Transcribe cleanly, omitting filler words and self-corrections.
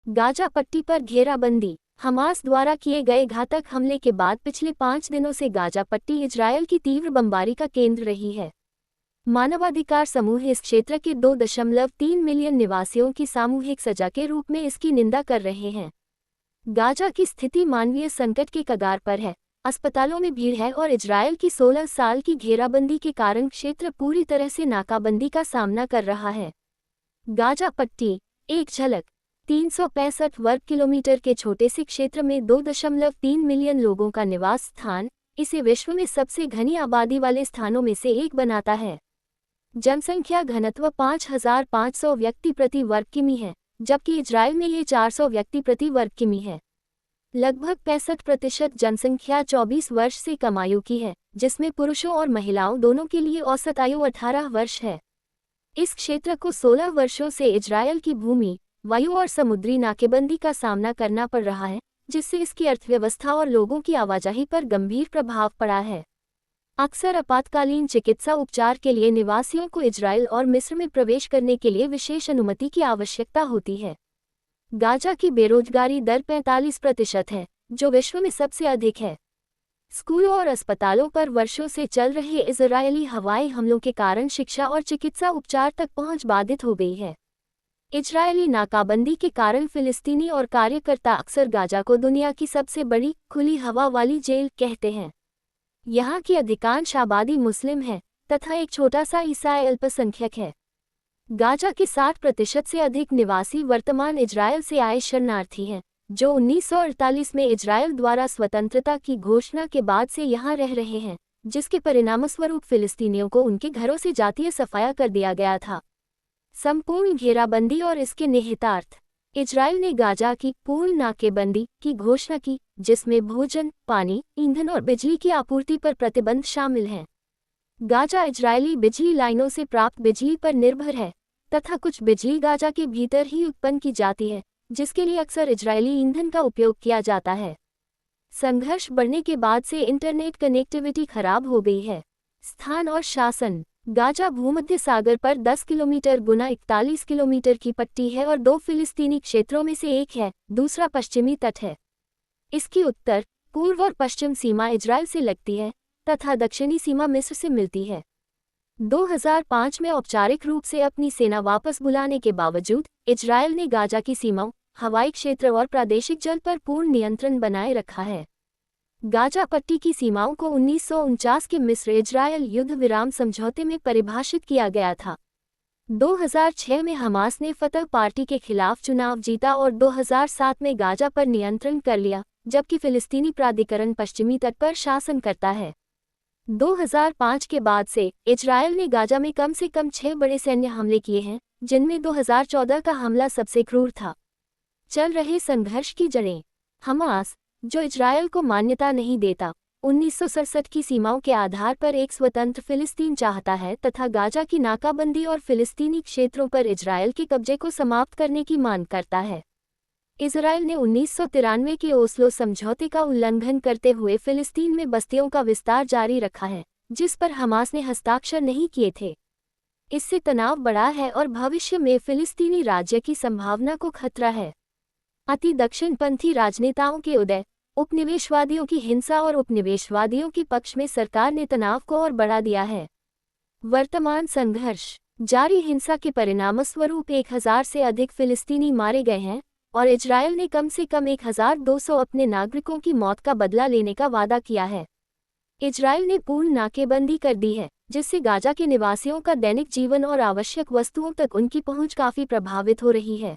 Gaza पट्टी पर घेराबंदी। हमास द्वारा किए गए घातक हमले के बाद पिछले 5 दिनों से गाजा पट्टी इजरायल की तीव्र बमबारी का केंद्र रही है। मानवाधिकार समूह इस क्षेत्र के 2.3 मिलियन निवासियों की सामूहिक सजा के रूप में इसकी निंदा कर रहे हैं। गाजा की स्थिति मानवीय संकट के कगार पर है। अस्पतालों में भीड़ है और इजरायल की 16 साल की घेराबंदी के कारण क्षेत्र पूरी तरह से नाकाबंदी का सामना कर रहा है। गाजा पट्टी एक झलक। 365 वर्ग किलोमीटर के छोटे से क्षेत्र में 2.3 मिलियन लोगों का निवास स्थान इसे विश्व में सबसे घनी आबादी वाले स्थानों में से एक बनाता है। जनसंख्या घनत्व 5,500 व्यक्ति प्रति वर्ग किमी है, जबकि इजरायल में ये 400 व्यक्ति प्रति वर्ग किमी है। लगभग 65% जनसंख्या 24 वर्ष से कम आयु की है, जिसमें पुरुषों और महिलाओं दोनों के लिए औसत आयु 18 वर्ष है। इस क्षेत्र को 16 वर्षों से इजरायल की भूमि, वायु और समुद्री नाकेबंदी का सामना करना पड़ रहा है, जिससे इसकी अर्थव्यवस्था और लोगों की आवाजाही पर गंभीर प्रभाव पड़ा है। अक्सर आपातकालीन चिकित्सा उपचार के लिए निवासियों को इजरायल और मिस्र में प्रवेश करने के लिए विशेष अनुमति की आवश्यकता होती है। गाजा की बेरोजगारी दर 45% है, जो विश्व में सबसे अधिक है। स्कूलों और अस्पतालों पर वर्षों से चल रहे इजरायली हवाई हमलों के कारण शिक्षा और चिकित्सा उपचार तक पहुंच बाधित हो गई है। इजरायली नाकाबंदी के कारण फिलिस्तीनी और कार्यकर्ता अक्सर गाजा को दुनिया की सबसे बड़ी खुली हवा वाली जेल कहते हैं। यहाँ की अधिकांश आबादी मुस्लिम है तथा एक छोटा सा ईसाई अल्पसंख्यक है। गाजा के 60% से अधिक निवासी वर्तमान इजरायल से आए शरणार्थी हैं, जो 1948 में इजरायल द्वारा स्वतंत्रता की घोषणा के बाद से यहाँ रह रहे हैं, जिसके परिणामस्वरूप फिलिस्तीनियों को उनके घरों से जातीय सफाया कर दिया गया था। संपूर्ण घेराबंदी और इसके निहितार्थ। इजरायल ने गाजा की पूर्ण नाकेबंदी की घोषणा की, जिसमें भोजन, पानी, ईंधन और बिजली की आपूर्ति पर प्रतिबंध शामिल हैं। गाजा इजरायली बिजली लाइनों से प्राप्त बिजली पर निर्भर है तथा कुछ बिजली गाजा के भीतर ही उत्पन्न की जाती है, जिसके लिए अक्सर इजरायली ईंधन का उपयोग किया जाता है। संघर्ष बढ़ने के बाद से इंटरनेट कनेक्टिविटी खराब हो गई है। स्थान और शासन। गाजा भूमध्य सागर पर 10 किलोमीटर गुना 41 किलोमीटर की पट्टी है और 2 फिलिस्तीनी क्षेत्रों में से एक है, दूसरा पश्चिमी तट है। इसकी उत्तर, पूर्व और पश्चिम सीमा इजरायल से लगती है तथा दक्षिणी सीमा मिस्र से मिलती है। 2005 में औपचारिक रूप से अपनी सेना वापस बुलाने के बावजूद इजरायल ने गाजा की सीमाओं, हवाई क्षेत्र और प्रादेशिक जल पर पूर्ण नियंत्रण बनाए रखा है। गाजा पट्टी की सीमाओं को 1949 के मिस्र इजरायल युद्ध विराम समझौते में परिभाषित किया गया था। 2006 में हमास ने फतह पार्टी के खिलाफ चुनाव जीता और 2007 में गाजा पर नियंत्रण कर लिया, जबकि फिलिस्तीनी प्राधिकरण पश्चिमी तट पर शासन करता है। 2005 के बाद से इजरायल ने गाजा में कम से कम 6 बड़े सैन्य हमले किए हैं, जिनमें 2014 का हमला सबसे क्रूर था। चल रहे संघर्ष की जड़ें। हमास, जो इजरायल को मान्यता नहीं देता, 1967 की सीमाओं के आधार पर एक स्वतंत्र फिलिस्तीन चाहता है तथा गाजा की नाकाबंदी और फिलिस्तीनी क्षेत्रों पर इजरायल के कब्जे को समाप्त करने की मांग करता है। इजरायल ने 1993 के ओस्लो समझौते का उल्लंघन करते हुए फिलिस्तीन में बस्तियों का विस्तार जारी रखा है, जिस पर हमास ने हस्ताक्षर नहीं किए थे। इससे तनाव बढ़ा है और भविष्य में फिलिस्तीनी राज्य की संभावना को खतरा है। अति दक्षिणपंथी राजनेताओं के उदय, उपनिवेशवादियों की हिंसा और उपनिवेशवादियों के पक्ष में सरकार ने तनाव को और बढ़ा दिया है। वर्तमान संघर्ष। जारी हिंसा के परिणामस्वरूप 1000 से अधिक फिलिस्तीनी मारे गए हैं और इजरायल ने कम से कम 1200 अपने नागरिकों की मौत का बदला लेने का वादा किया है। इजरायल ने पूर्ण नाकेबंदी कर दी है, जिससे गाजा के निवासियों का दैनिक जीवन और आवश्यक वस्तुओं तक उनकी पहुंच काफी प्रभावित हो रही है।